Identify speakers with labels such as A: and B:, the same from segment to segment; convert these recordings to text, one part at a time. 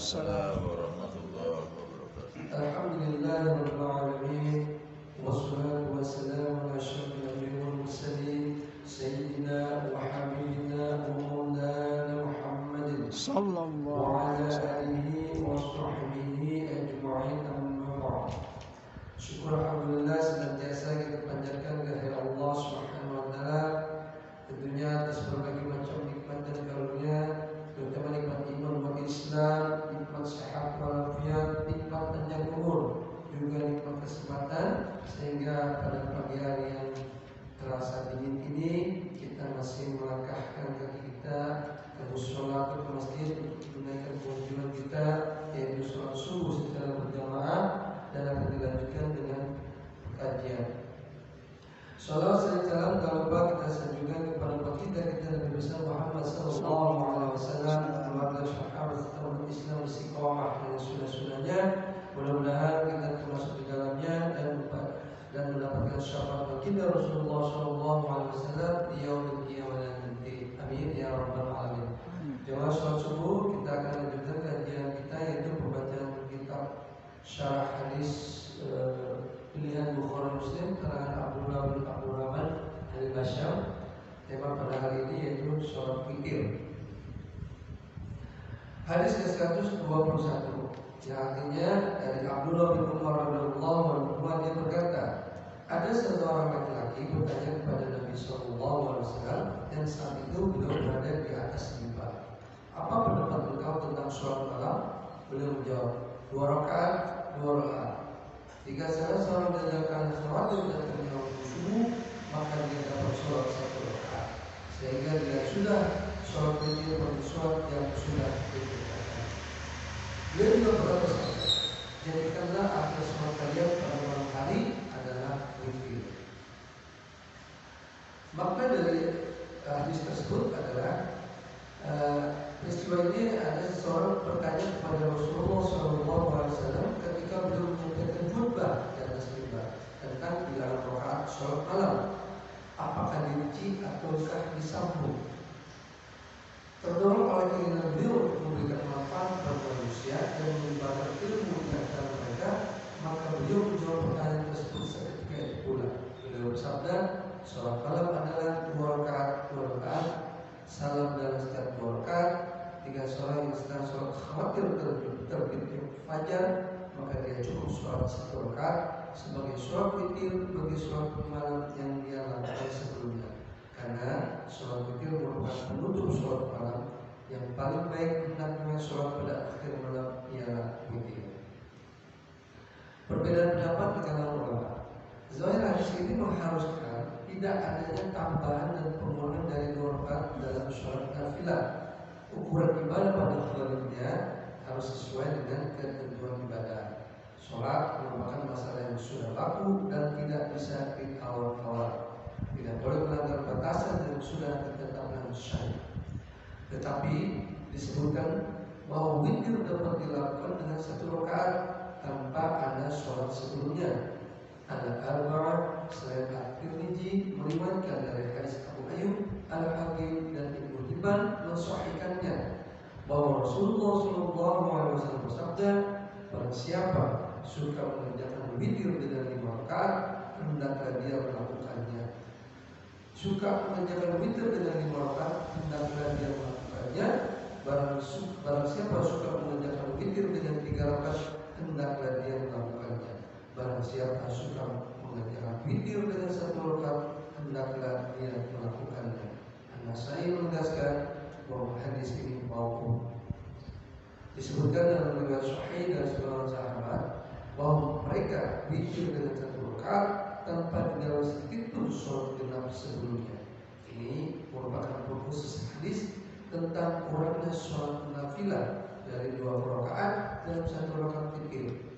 A: Waalaikumsalam warahmatullahi wabarakatuh.
B: Alhamdulillahirabbil alamin wassalatu wassalamu ala asyrafil anbiya'i wal mursalin sayyidina wa habibina wa maulana Muhammadin wa ala alihi wa sahbihi ajma'in amma ba'd. Syukur alhamdulillah senantiasa kita panjatkan kehadirat Allah Subhanahu wa taala tentunya atas berbagai macam nikmat dan karunia, terutama nikmat iman umat Islam, nikmat sehat walafiat, nikmat panjang umur, juga nikmat kesempatan, sehingga pada pagi hari yang terasa dingin ini kita masih melangkahkan kaki kita ke mushola atau ke masjid untuk menunaikan kewajiban kita, yaitu sholat subuh secara berjamaah dan akan dilanjutkan dengan kajian. Salawat serta salam tak lupa kita sanjungkan kepada baginda kita Nabi besar Muhammad sallallahu alaihi wasallam, keluarga sahabat serta umat Islam istiqomah dengan sunnah-sunnahnya. Mudah-mudahan kita termasuk di dalamnya dan mendapatkan syafaat baginda Rasulullah sallallahu alaihi wasallam di yaumil qiyamah nanti. Amin ya rabbal alamin. Jemaah salat subuh, kita akan lanjutkan kajian kita, yaitu pembacaan kitab syarah hadis pilihan Bukhari Muslim karangan Abdullah bin Abdurrahman Al-Basyam. Tema pada hari ini yaitu sholat witir. Hadis ke-121 yang artinya dari Abdullah bin Umar radhiyallahu anhu, dia berkata, ada seorang laki-laki bertanya kepada Nabi sallallahu alaihi wasallam, dan saat itu beliau berada di atas mimbar. Apa pendapat engkau tentang sholat malam? Beliau menjawab, 2 rakaat, 2 rakaat. Jika salah seorang mengerjakan sholat dan terjawab subuh, maka dia dapat sholat 1 rakaat. Sehingga dia sudah sholat witir bagi sholat yang sudah dikerjakan. Dia juga berkata, jadikanlah akhir sholat kalian pada malam hari adalah witir. Makna dari hadis tersebut adalah peristiwa ini ada seseorang bertanya kepada Rasulullah SAW ketika beliau menyampaikan khutbah di atas mimbar tentang dilarang rakaat sholat malam, apakah dirinci ataukah disambung. Terdorong oleh keinginan beliau untuk memberikan manfaat kepada manusia dan menyebarkan ilmu di antara mereka, maka beliau menjawab pertanyaan tersebut seketika itu pula. Beliau bersabda, sholat malam adalah 2 rakaat, 2 rakaat, salam dalam setiap 2 rakaat. Jika seorang yang sedang sholat khawatir terbitnya fajar, maka dia cukup sholat 1 rakaat sebagai sholat witir bagi sholat malam yang dia lakukan sebelumnya. Karena sholat witir merupakan penutup sholat malam yang paling baik, hendaknya sholat pada akhir malam ialah witir. Perbedaan pendapat di kalangan ulama. Zahir hadis ini mengharuskan tidak adanya tambahan dan pengurangan dari 2 rakaat dalam sholat nafilah. Ukuran ibadah pada waktunya harus sesuai dengan ketentuan ibadah. Sholat merupakan masalah yang sudah baku dan tidak bisa ditawar-tawar. Tidak boleh melanggar batasan yang sudah ditetapkan syariat. Tetapi disebutkan bahwa witir dapat dilakukan dengan 1 rakaat tanpa ada sholat sebelumnya. Al-Arba'ah selain At-Tirmidzi meriwayatkan dari hadis Abu Ayyub Al-Hakim dan Ibnu Hibban mensahihkannya bahwa Rasulullah SAW bersabda, barang siapa suka mengerjakan witir dengan 5 rakaat, hendaklah dia melakukannya. Suka mengerjakan witir dengan 5 rakaat, hendaklah dia melakukannya. Barang siapa suka mengerjakan witir dengan 3 rakaat, hendaklah dia melakukannya. Barang siapa suka mengerjakan witir dengan 1 rakaat, hendaklah dia melakukannya. An-Nasai menegaskan bahwa hadis ini mauquf. Disebutkan dalam riwayat Sahih dari seorang sahabat bahwa mereka witir dengan 1 rakaat tanpa didalam sedikit pun sholat genap sebelumnya. Ini merupakan khusus hadis tentang kurangnya sholat nafilah dari 2 rakaat dalam 1 rakaat witir.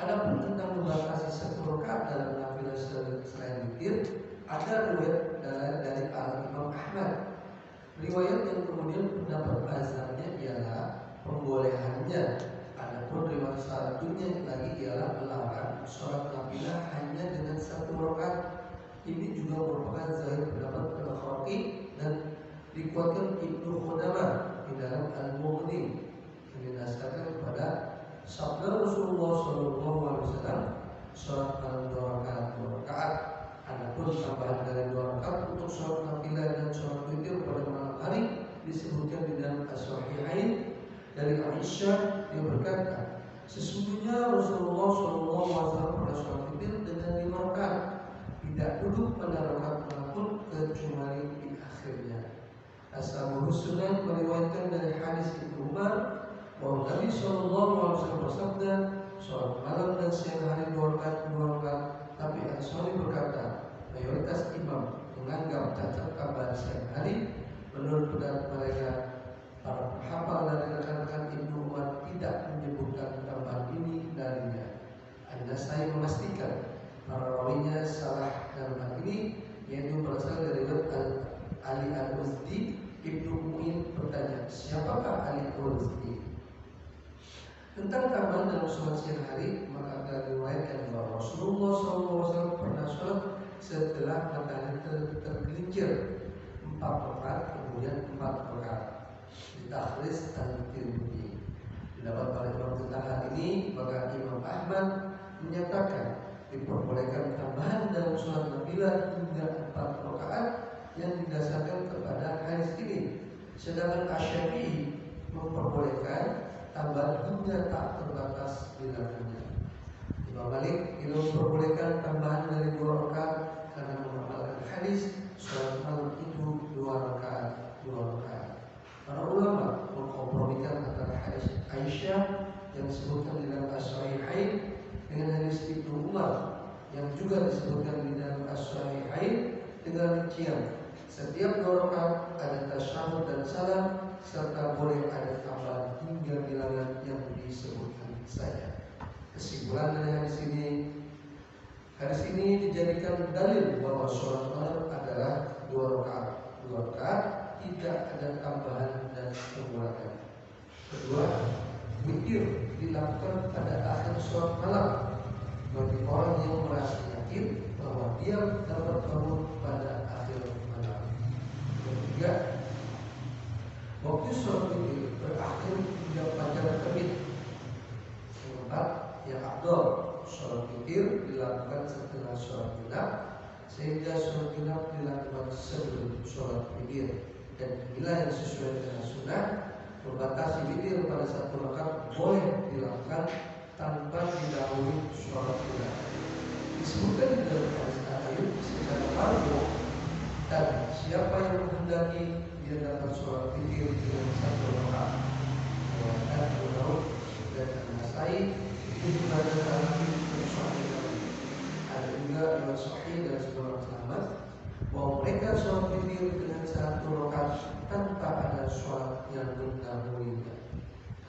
B: Adapun tentang membatasi 1 rakaat dalam nafilah selain witir, ada riwayat dari Al-Imam Ahmad. Riwayat yang kemudian pendapat bazarnya ialah pembolehannya. Adapun riwayat selanjutnya lagi ialah melarang sholat nafilah hanya dengan 1 rakaat. Ini juga merupakan zahir pendapat Al-Khatib dan dikuatkan Ibnu Qudamah di dalam Al-Mughni. didasarkan pada sabda Rasulullah SAW, sholat malam 2 rakaat. Adapun tambahan dari 2 rakaat untuk sholat nafilah dan sholat witir pada malam hari disebutkan di dalam As-Sahihain dari Aisyah yang berkata, sesungguhnya Rasulullah SAW pada sholat witir dengan 5 rakaat, tidak duduk pada rakaat manapun kecuali di akhirnya. Ashabus Sunan meriwayatkan dari hadis Ibnu Umar bahwa Nabi SAW bersabda, sholat malam dan siang hari 2 rakaat. Tapi Ansari berkata, mayoritas imam menganggap cacat kabar siang hari. Menurut pendapat mereka, para penghafal dari rekan-rekan Ibnu Umar tidak menyebutkan tambahan ini darinya. An-Nasai memastikan para rawinya salah dalam hal ini, yaitu berasal dari Ali Al-Uzdi. Ibnu Mu'in bertanya, siapakah Ali Al-Uzdi? Tentang tambahan dalam sholat siang hari, maka telah diriwayatkan bahwa Rasulullah SAW pernah sholat setelah matahari tergelincir 4 rakaat, kemudian 4 rakaat. Ditakhris Al-Tirmidzi. Didapat oleh Imam tentang hal ini, maka Imam Ahmad menyatakan diperbolehkan tambahan dalam sholat nafilah hingga 4 rakaat yang didasarkan kepada hadis ini. Sedangkan Asy-Syafi'i memperbolehkan tambahan hingga tak terbatas bilangannya. Imam Malik memperbolehkan tambahan dari 2 rakaat karena mengamalkan hadis sholat malam itu 2 rakaat. Para ulama mengkompromikan antara hadis Aisyah yang disebutkan di dalam As-Sahihain dengan hadis Ibnu Umar yang juga disebutkan di dalam As-Sahihain dengan rincian setiap 2 rakaat ada tasyahud dan salam, serta boleh ada tambahan hingga bilangan yang disebutkan saja. Kesimpulan dari hadis ini dijadikan dalil bahwa sholat malam adalah 2 rakaat. 2 rakaat tidak ada tambahan dan pengurangan. Kedua, witir dilakukan pada akhir sholat malam bagi orang yang merasa yakin bahwa dia dapat bangun pada akhir malam. Ketiga, waktu sholat witir berakhir hingga fajar terbit. Keempat, yang afdal, sholat witir dilakukan setelah sholat genap, sehingga sholat genap dilakukan sebelum sholat witir. Dan inilah yang sesuai dengan sunnah, membatasi witir pada 1 rakaat boleh dilakukan tanpa didahului sholat genap. Disebutkan di dalam hadis Ayub secara marfu, dan siapa yang menghendaki dia dapat sholat witir dengan 1 rakaat. Riwayat Abu Daud dan An-Nasai itu berada dalam Sahih. Ada juga riwayat Sahih dari seorang sahabat bahwa mereka sholat witir dengan 1 rakaat tanpa ada sholat yang mendahulunya.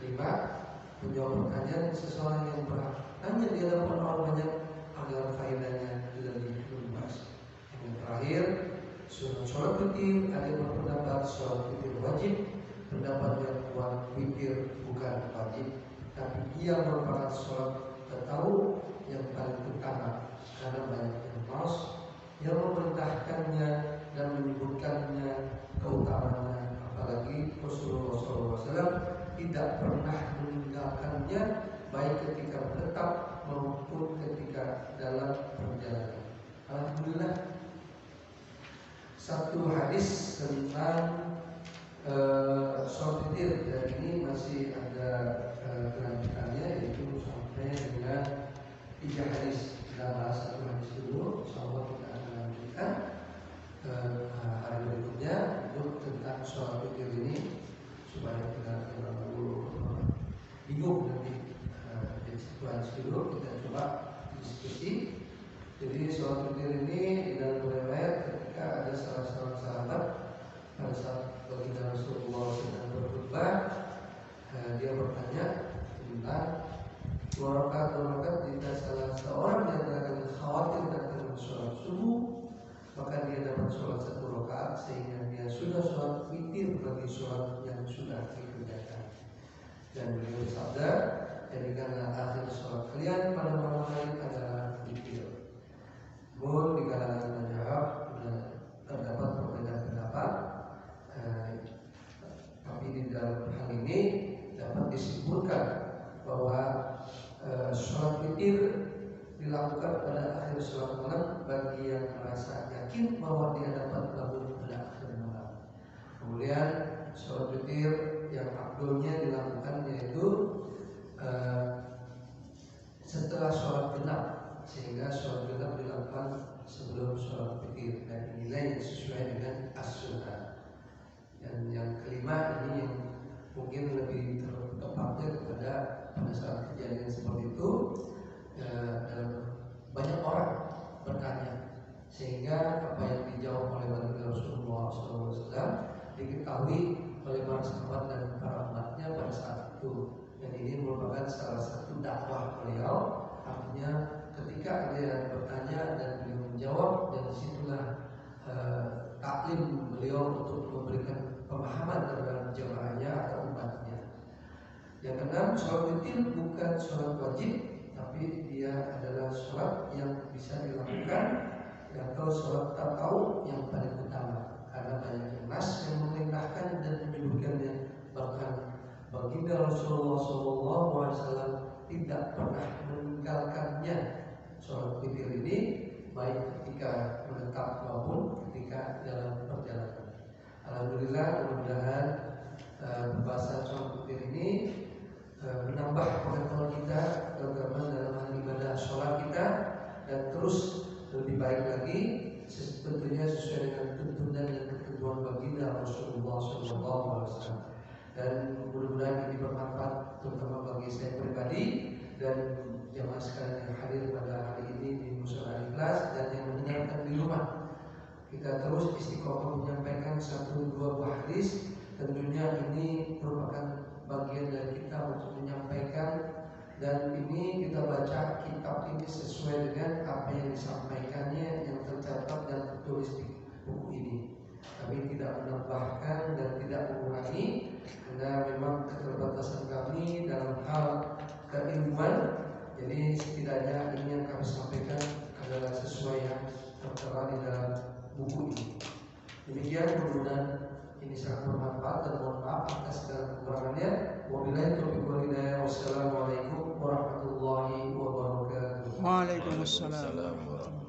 B: 5. Menjawab pertanyaan seseorang yang bertanya di hadapan orang banyak agar faedahnya lebih luas. Yang terakhir, sholat witir ada yang berpendapat sholat witir wajib. Pendapat yang kuat, witir bukan wajib, tapi ia merupakan sholat tatawwu yang paling utama karena banyak yang malas yang memerintahkannya dan menyebutkannya keutamaannya. Apalagi Rasulullah SAW tidak pernah meninggalkannya baik ketika menetap maupun ketika dalam perjalanan. Alhamdulillah, satu hadis tentang sholat witir dan ini masih ada kelanjutannya, yaitu sampai dengan 3 hadis. Kita bahas 1 hadis dulu, insyaallah kita akan lanjutkan hari berikutnya untuk tentang sholat witir ini supaya tidak terlalu bingung nanti. Jadi 1 hadis dulu kita coba diskusi. Jadi sholat witir ini dalam riwayat ketika ada salah seorang sahabat pada saat baginda Rasulullah sedang berkhutbah, dia bertanya tentang 2 rakaat jika salah seorang di antara kalian khawatir akan sholat subuh, maka dia dapat sholat 1 rakaat sehingga dia sudah sholat witir bagi sholat yang sudah dikerjakan. Dan beliau bersabda, jadikanlah akhir sholat kalian pada malam hari adalah witir. Namun di kalangan mazhab terdapat perbedaan pendapat, tapi di dalam hal ini dapat disimpulkan bahwa sholat witir dilakukan pada akhir sholat malam bagi yang merasa yakin bahwa dia dapat bangun pada akhir malam. Kemudian sholat witir yang afdolnya dilakukan yaitu setelah sholat genap, sehingga sholat genap dilakukan sebelum sholat witir, dan inilah yang sesuai dengan as-sunnah. Dan yang kelima ini yang mungkin lebih tepatnya kepada pada saat kejadian seperti itu, banyak orang bertanya sehingga apa yang dijawab oleh baginda Rasulullah SAW diketahui oleh para sahabat dan para umatnya pada saat itu. Dan ini merupakan salah satu dakwah beliau, artinya ketika dia bertanya dan beliau menjawab, dan disitulah taklim beliau untuk memberikan pemahaman terhadap jamaahnya atau umatnya. Yang keenam, sholat witir bukan sholat wajib, tapi dia adalah sholat yang bisa dilakukan atau sholat tatawuf yang paling utama, karena banyak nas yang memerintahkan dan menyebutkannya. Bahkan baginda Rasulullah SAW tidak pernah meninggalkannya sholat witir ini, baik ketika menetap maupun ketika dalam perjalanan. Alhamdulillah, mudah-mudahan pembahasan sholat witir ini menambah pengetahuan kita terutama dalam hal ibadah sholat kita, dan terus lebih baik lagi tentunya sesuai dengan tuntunan dan ketentuan baginda Rasulullah SAW. Dan mudah-mudahan ini bermanfaat terutama bagi saya pribadi dan jamaah sekalian yang hadir pada hari ini di Mushola Al-Ikhlas dan yang mendengarkan di rumah. Kita terus istiqomah menyampaikan satu dua buah hadis. Tentunya ini merupakan bagian dari kita untuk menyampaikan, dan ini kita baca kitab ini sesuai dengan apa yang disampaikannya yang tercatat dan tertulis di buku ini. Kami tidak menambahkan dan tidak mengurangi, karena memang keterbatasan kami dalam hal keilmuan. Jadi setidaknya ini yang kami sampaikan adalah sesuai yang tertera di dalam buku ini. Demikian, mudah-mudahan ini sangat bermanfaat, dan mohon maaf atas segala kekurangannya. Wabillahi taufiq wal hidayah. Wassalamualaikum warahmatullahi wabarakatuh.
C: Waalaikumsalam.